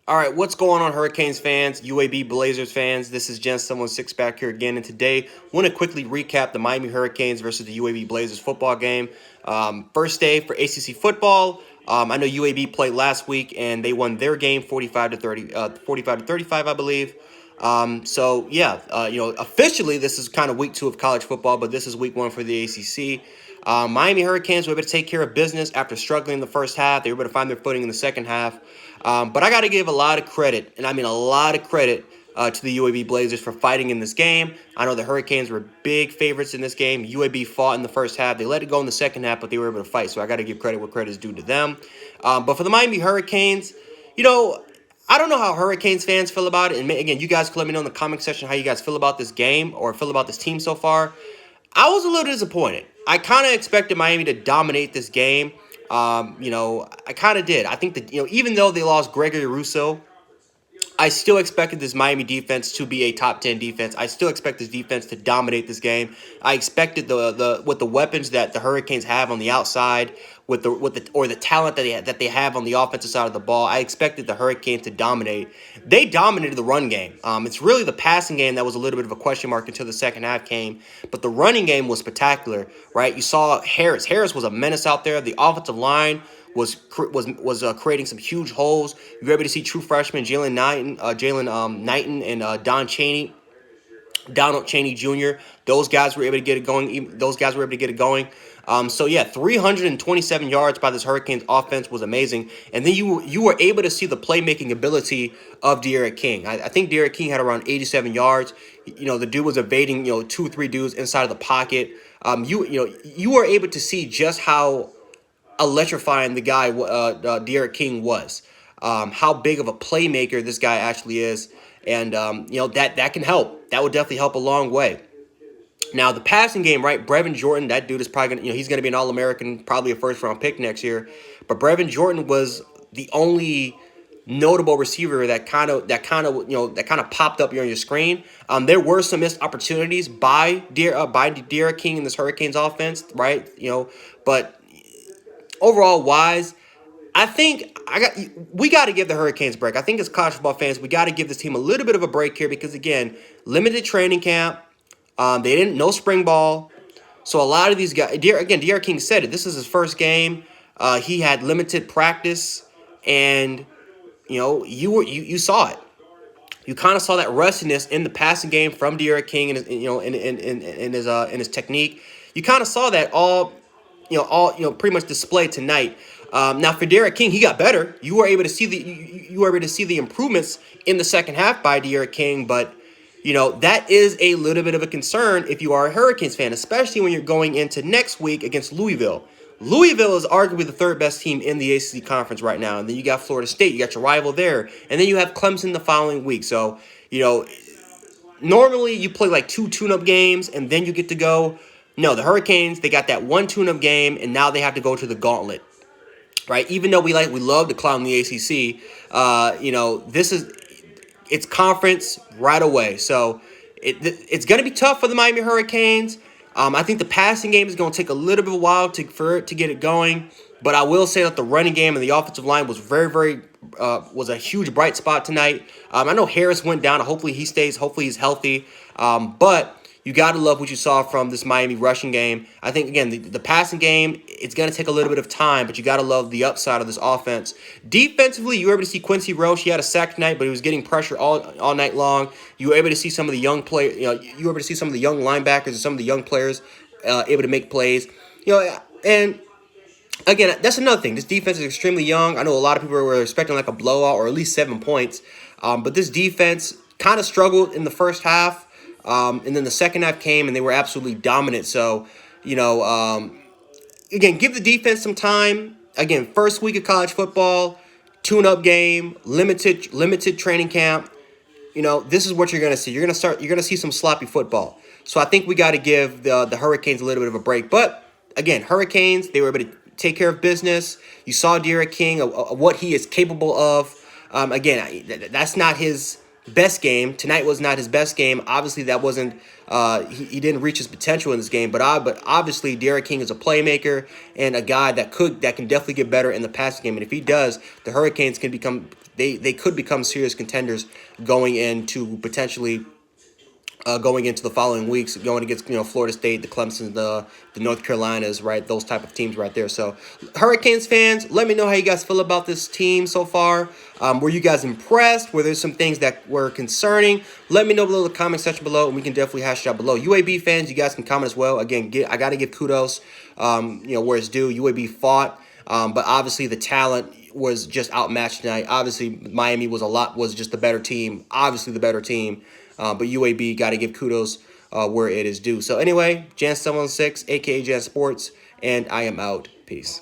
All right, what's going on, Hurricanes fans, UAB Blazers fans? This is Jen Someone Six back here again, and today I want to quickly recap the Miami Hurricanes versus the UAB Blazers football game. First day for ACC football. I know UAB played last week and they won their game 45 to 35, I believe. Officially this is kind of week 2 of college football, but this is week 1 for the ACC. Miami Hurricanes were able to take care of business after struggling in the first half. They were able to find their footing in the second half. But I got to give a lot of credit, and I mean a lot of credit, to the UAB Blazers for fighting in this game. I know the Hurricanes were big favorites in this game. UAB fought in the first half. They let it go in the second half, but they were able to fight. So I got to give credit where credit is due to them. But for the Miami Hurricanes, I don't know how Hurricanes fans feel about it. And again, you guys can let me know in the comment section how you guys feel about this game or feel about this team so far. I was a little disappointed. I kind of expected Miami to dominate this game. I kind of did. I think that, even though they lost Gregory Rousseau, I still expected this Miami defense to be a top 10 defense. I still expect this defense to dominate this game. I expected with the weapons that the Hurricanes have on the outside, with the talent that they have on the offensive side of the ball, I expected the Hurricanes to dominate. They dominated the run game. It's really the passing game that was a little bit of a question mark until the second half came, but the running game was spectacular, right? You saw Harris. Harris was a menace out there. The offensive line was creating some huge holes. You were able to see true freshmen Jalen Knighton and Donald Chaney Jr. Those guys were able to get it going. 327 yards by this Hurricanes offense was amazing. And then you were able to see the playmaking ability of Federer King. I think Federer King had around 87 yards. The dude was evading 2 or 3 dudes inside of the pocket. You were able to see just how electrifying the guy Federer King was, how big of a playmaker this guy actually is, and that can help. That would definitely help a long way. Now the passing game, right? Brevin Jordan, that dude is probably gonna, he's gonna be an All-American, probably a first-round pick next year. But Brevin Jordan was the only notable receiver that kind of popped up here on your screen. There were some missed opportunities by Federer King in this Hurricanes offense, right? But overall wise, I think we got to give the Hurricanes a break. I think as college football fans, we got to give this team a little bit of a break here because, again, limited training camp. No spring ball. So a lot of these guys, Federer King said it. This is his first game. He had limited practice, and you saw it. You kind of saw that rustiness in the passing game from Federer King and in his technique. You kind of saw that all pretty much displayed tonight. Now for Federer King, he got better. You were able to see the improvements in the second half by Federer King, but that is a little bit of a concern if you are a Hurricanes fan, especially when you're going into next week against Louisville. Louisville is arguably the third best team in the ACC conference right now, and then you got Florida State, you got your rival there, and then you have Clemson the following week. So normally you play like 2 tune-up games and then you get to go. No, the Hurricanes, they got that 1 tune-up game, and now they have to go to the gauntlet, right? Even though we love to clown the ACC, it's conference right away. So it's going to be tough for the Miami Hurricanes. I think the passing game is going to take a little bit of a while for it to get it going. But I will say that the running game and the offensive line was was a huge bright spot tonight. I know Harris went down. Hopefully he stays. Hopefully he's healthy. But you got to love what you saw from this Miami rushing game. I think, again, the passing game, it's going to take a little bit of time, but you got to love the upside of this offense. Defensively, you were able to see Quincy Roche. He had a sack tonight, but he was getting pressure all night long. You were able to see some of the young players, you were able to see some of the young linebackers and some of the young players able to make plays. And again, that's another thing. This defense is extremely young. I know a lot of people were expecting like a blowout or at least 7 points, but this defense kind of struggled in the first half. And then the second half came, and they were absolutely dominant. So, again, give the defense some time. Again, first week of college football, tune-up game, limited training camp. This is what you're going to see. You're going to see some sloppy football. So I think we got to give the Hurricanes a little bit of a break. But again, Hurricanes, they were able to take care of business. You saw Federer King, what he is capable of. Again, that's not his best game. Tonight was not his best game. Obviously, that wasn't he didn't reach his potential in this game. But obviously, Derek King is a playmaker and a guy that can definitely get better in the passing game. And if he does, the Hurricanes can become they could become serious contenders going into potentially going into the following weeks, going against Florida State, the Clemson, the North Carolinas, right? Those type of teams right there. So, Hurricanes fans, let me know how you guys feel about this team so far. Were you guys impressed? Were there some things that were concerning? Let me know below in the comment section below, and we can definitely hash it out below. UAB fans, you guys can comment as well. Again, I got to give kudos, where it's due. UAB fought, but obviously the talent was just outmatched tonight. Obviously, Miami was just the better team. Obviously, the better team. But UAB got to give kudos where it is due. So anyway, Jan716, a.k.a. Jan Sports, and I am out. Peace.